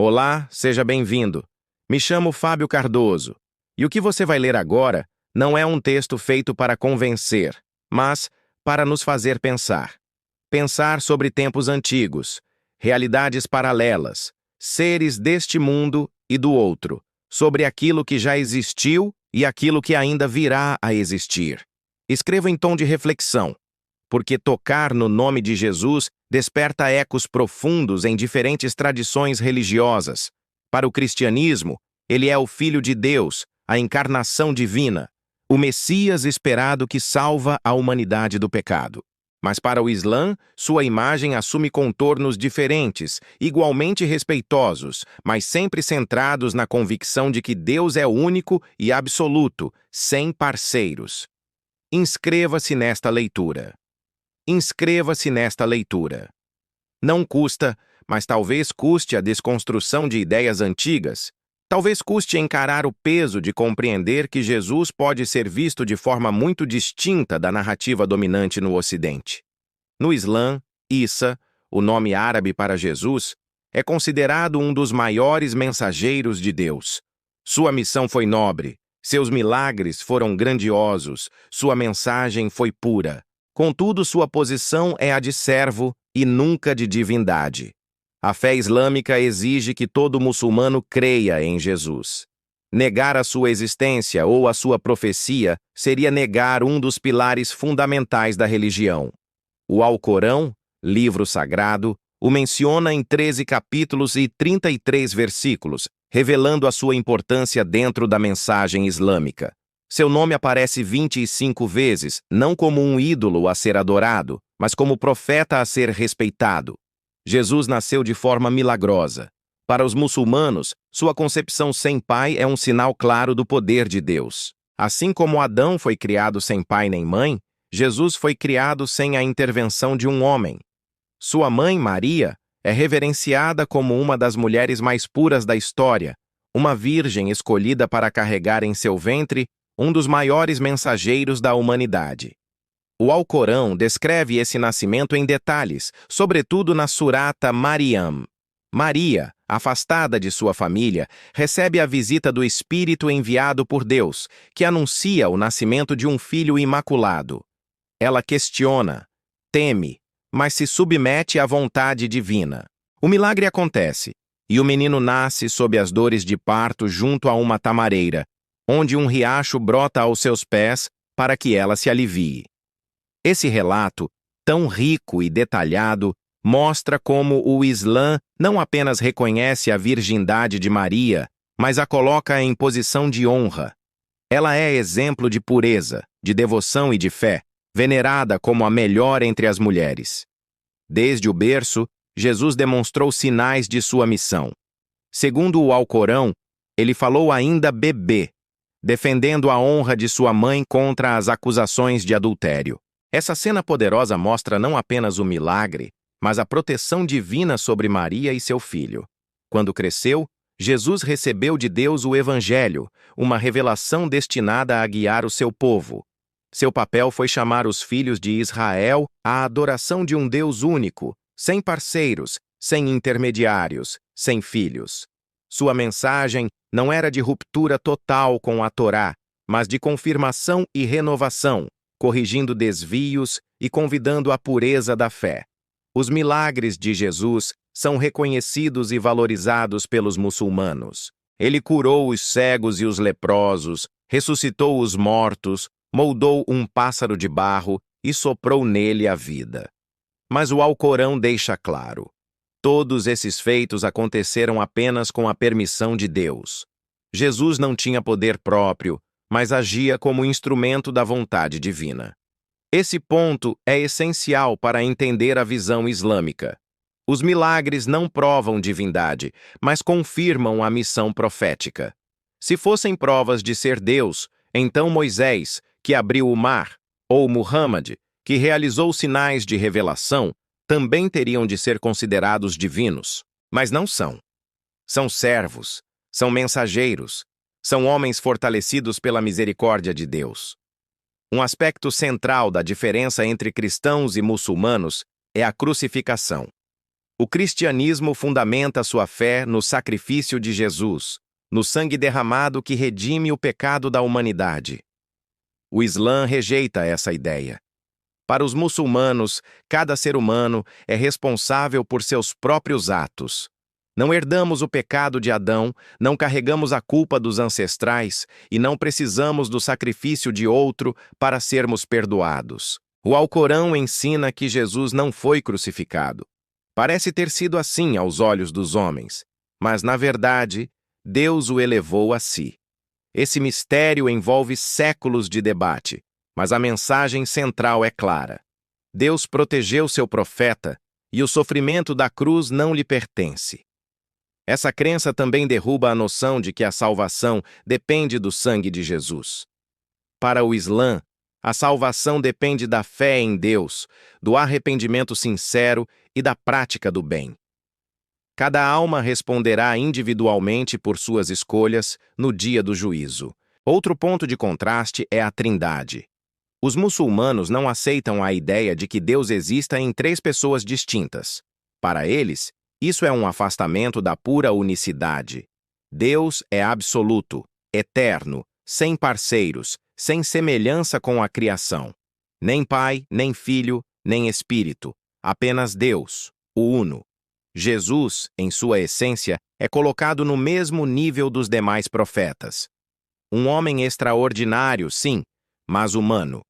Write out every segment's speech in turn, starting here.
Olá, seja bem-vindo. Me chamo Fábio Cardoso, e o que você vai ler agora não é um texto feito para convencer, mas para nos fazer pensar. Pensar sobre tempos antigos, realidades paralelas, seres deste mundo e do outro, sobre aquilo que já existiu e aquilo que ainda virá a existir. Escreva em tom de reflexão, porque tocar no nome de Jesus desperta ecos profundos em diferentes tradições religiosas. Para o cristianismo, ele é o Filho de Deus, a encarnação divina, o Messias esperado que salva a humanidade do pecado. Mas para o Islã, sua imagem assume contornos diferentes, igualmente respeitosos, mas sempre centrados na convicção de que Deus é único e absoluto, sem parceiros. Inscreva-se nesta leitura. Inscreva-se nesta leitura. Não custa, mas talvez custe a desconstrução de ideias antigas. Talvez custe encarar o peso de compreender que Jesus pode ser visto de forma muito distinta da narrativa dominante no Ocidente. No Islã, Isa, o nome árabe para Jesus, é considerado um dos maiores mensageiros de Deus. Sua missão foi nobre, seus milagres foram grandiosos, sua mensagem foi pura. Contudo, sua posição é a de servo e nunca de divindade. A fé islâmica exige que todo muçulmano creia em Jesus. Negar a sua existência ou a sua profecia seria negar um dos pilares fundamentais da religião. O Alcorão, livro sagrado, o menciona em 13 capítulos e 33 versículos, revelando a sua importância dentro da mensagem islâmica. Seu nome aparece 25 vezes, não como um ídolo a ser adorado, mas como profeta a ser respeitado. Jesus nasceu de forma milagrosa. Para os muçulmanos, sua concepção sem pai é um sinal claro do poder de Deus. Assim como Adão foi criado sem pai nem mãe, Jesus foi criado sem a intervenção de um homem. Sua mãe, Maria, é reverenciada como uma das mulheres mais puras da história, uma virgem escolhida para carregar em seu ventre um dos maiores mensageiros da humanidade. O Alcorão descreve esse nascimento em detalhes, sobretudo na Surata Maryam. Maria, afastada de sua família, recebe a visita do Espírito enviado por Deus, que anuncia o nascimento de um filho imaculado. Ela questiona, teme, mas se submete à vontade divina. O milagre acontece, e o menino nasce sob as dores de parto junto a uma tamareira, onde um riacho brota aos seus pés para que ela se alivie. Esse relato, tão rico e detalhado, mostra como o Islã não apenas reconhece a virgindade de Maria, mas a coloca em posição de honra. Ela é exemplo de pureza, de devoção e de fé, venerada como a melhor entre as mulheres. Desde o berço, Jesus demonstrou sinais de sua missão. Segundo o Alcorão, ele falou ainda bebê, defendendo a honra de sua mãe contra as acusações de adultério. Essa cena poderosa mostra não apenas o milagre, mas a proteção divina sobre Maria e seu filho. Quando cresceu, Jesus recebeu de Deus o Evangelho, uma revelação destinada a guiar o seu povo. Seu papel foi chamar os filhos de Israel à adoração de um Deus único, sem parceiros, sem intermediários, sem filhos. Sua mensagem não era de ruptura total com a Torá, mas de confirmação e renovação, corrigindo desvios e convidando à pureza da fé. Os milagres de Jesus são reconhecidos e valorizados pelos muçulmanos. Ele curou os cegos e os leprosos, ressuscitou os mortos, moldou um pássaro de barro e soprou nele a vida. Mas o Alcorão deixa claro: todos esses feitos aconteceram apenas com a permissão de Deus. Jesus não tinha poder próprio, mas agia como instrumento da vontade divina. Esse ponto é essencial para entender a visão islâmica. Os milagres não provam divindade, mas confirmam a missão profética. Se fossem provas de ser Deus, então Moisés, que abriu o mar, ou Muhammad, que realizou sinais de revelação, também teriam de ser considerados divinos. Mas não são. São servos, são mensageiros, são homens fortalecidos pela misericórdia de Deus. Um aspecto central da diferença entre cristãos e muçulmanos é a crucificação. O cristianismo fundamenta sua fé no sacrifício de Jesus, no sangue derramado que redime o pecado da humanidade. O Islã rejeita essa ideia. Para os muçulmanos, cada ser humano é responsável por seus próprios atos. Não herdamos o pecado de Adão, não carregamos a culpa dos ancestrais e não precisamos do sacrifício de outro para sermos perdoados. O Alcorão ensina que Jesus não foi crucificado. Parece ter sido assim aos olhos dos homens, mas, na verdade, Deus o elevou a si. Esse mistério envolve séculos de debate, mas a mensagem central é clara. Deus protegeu seu profeta e o sofrimento da cruz não lhe pertence. Essa crença também derruba a noção de que a salvação depende do sangue de Jesus. Para o Islã, a salvação depende da fé em Deus, do arrependimento sincero e da prática do bem. Cada alma responderá individualmente por suas escolhas no dia do juízo. Outro ponto de contraste é a Trindade. Os muçulmanos não aceitam a ideia de que Deus exista em três pessoas distintas. Para eles, isso é um afastamento da pura unicidade. Deus é absoluto, eterno, sem parceiros, sem semelhança com a criação. Nem Pai, nem Filho, nem Espírito. Apenas Deus, o Uno. Jesus, em sua essência, é colocado no mesmo nível dos demais profetas. Um homem extraordinário, sim, mas humano.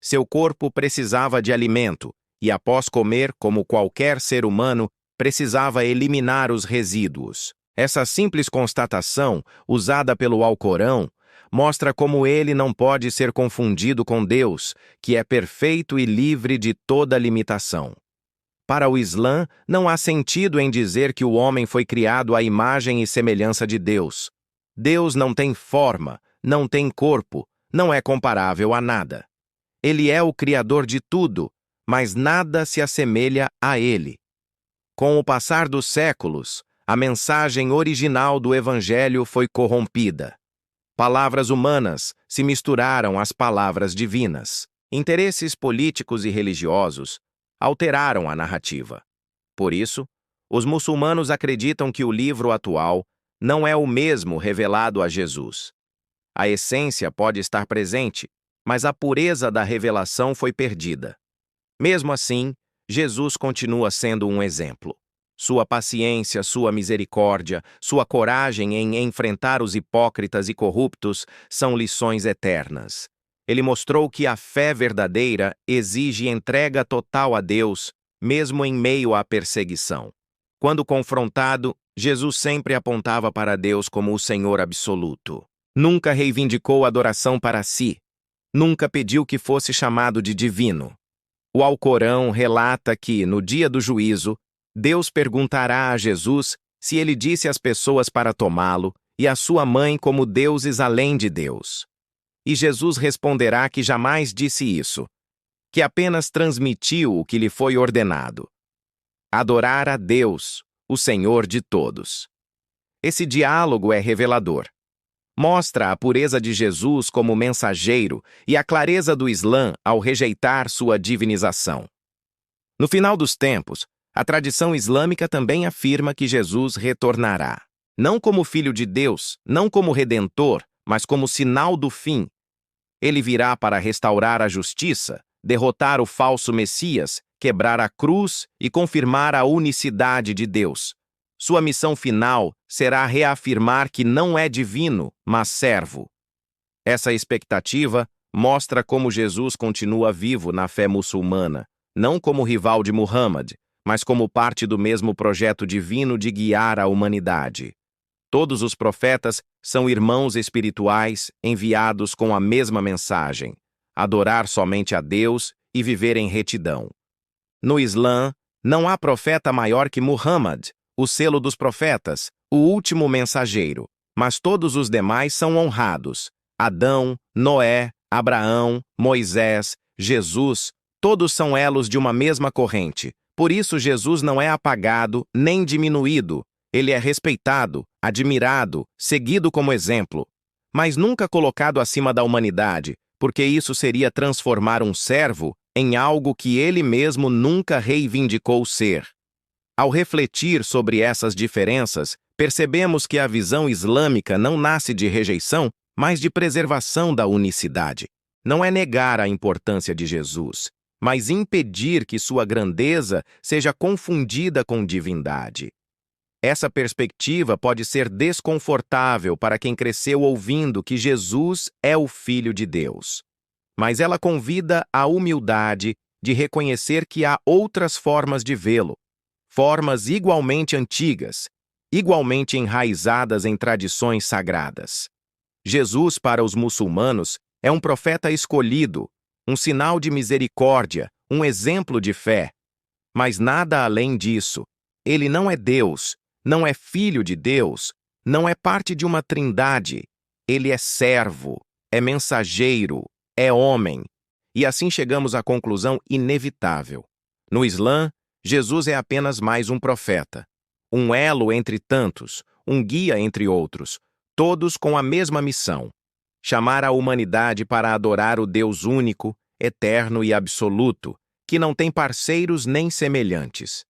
Seu corpo precisava de alimento, e após comer, como qualquer ser humano, precisava eliminar os resíduos. Essa simples constatação, usada pelo Alcorão, mostra como ele não pode ser confundido com Deus, que é perfeito e livre de toda limitação. Para o Islã, não há sentido em dizer que o homem foi criado à imagem e semelhança de Deus. Deus não tem forma, não tem corpo, não é comparável a nada. Ele é o Criador de tudo, mas nada se assemelha a ele. Com o passar dos séculos, a mensagem original do Evangelho foi corrompida. Palavras humanas se misturaram às palavras divinas. Interesses políticos e religiosos alteraram a narrativa. Por isso, os muçulmanos acreditam que o livro atual não é o mesmo revelado a Jesus. A essência pode estar presente, mas a pureza da revelação foi perdida. Mesmo assim, Jesus continua sendo um exemplo. Sua paciência, sua misericórdia, sua coragem em enfrentar os hipócritas e corruptos são lições eternas. Ele mostrou que a fé verdadeira exige entrega total a Deus, mesmo em meio à perseguição. Quando confrontado, Jesus sempre apontava para Deus como o Senhor absoluto. Nunca reivindicou adoração para si. Nunca pediu que fosse chamado de divino. O Alcorão relata que, no dia do juízo, Deus perguntará a Jesus se ele disse às pessoas para tomá-lo e a sua mãe como deuses além de Deus. E Jesus responderá que jamais disse isso, que apenas transmitiu o que lhe foi ordenado. Adorar a Deus, o Senhor de todos. Esse diálogo é revelador. Mostra a pureza de Jesus como mensageiro e a clareza do Islã ao rejeitar sua divinização. No final dos tempos, a tradição islâmica também afirma que Jesus retornará. Não como Filho de Deus, não como Redentor, mas como sinal do fim. Ele virá para restaurar a justiça, derrotar o falso Messias, quebrar a cruz e confirmar a unicidade de Deus. Sua missão final será reafirmar que não é divino, mas servo. Essa expectativa mostra como Jesus continua vivo na fé muçulmana, não como rival de Muhammad, mas como parte do mesmo projeto divino de guiar a humanidade. Todos os profetas são irmãos espirituais enviados com a mesma mensagem: adorar somente a Deus e viver em retidão. No Islã, não há profeta maior que Muhammad, o selo dos profetas, o último mensageiro, mas todos os demais são honrados. Adão, Noé, Abraão, Moisés, Jesus, todos são elos de uma mesma corrente. Por isso Jesus não é apagado nem diminuído. Ele é respeitado, admirado, seguido como exemplo, mas nunca colocado acima da humanidade, porque isso seria transformar um servo em algo que ele mesmo nunca reivindicou ser. Ao refletir sobre essas diferenças, percebemos que a visão islâmica não nasce de rejeição, mas de preservação da unicidade. Não é negar a importância de Jesus, mas impedir que sua grandeza seja confundida com divindade. Essa perspectiva pode ser desconfortável para quem cresceu ouvindo que Jesus é o Filho de Deus. Mas ela convida à humildade de reconhecer que há outras formas de vê-lo, formas igualmente antigas, igualmente enraizadas em tradições sagradas. Jesus, para os muçulmanos, é um profeta escolhido, um sinal de misericórdia, um exemplo de fé. Mas nada além disso. Ele não é Deus, não é filho de Deus, não é parte de uma trindade. Ele é servo, é mensageiro, é homem. E assim chegamos à conclusão inevitável. No Islã, Jesus é apenas mais um profeta, um elo entre tantos, um guia entre outros, todos com a mesma missão: chamar a humanidade para adorar o Deus único, eterno e absoluto, que não tem parceiros nem semelhantes.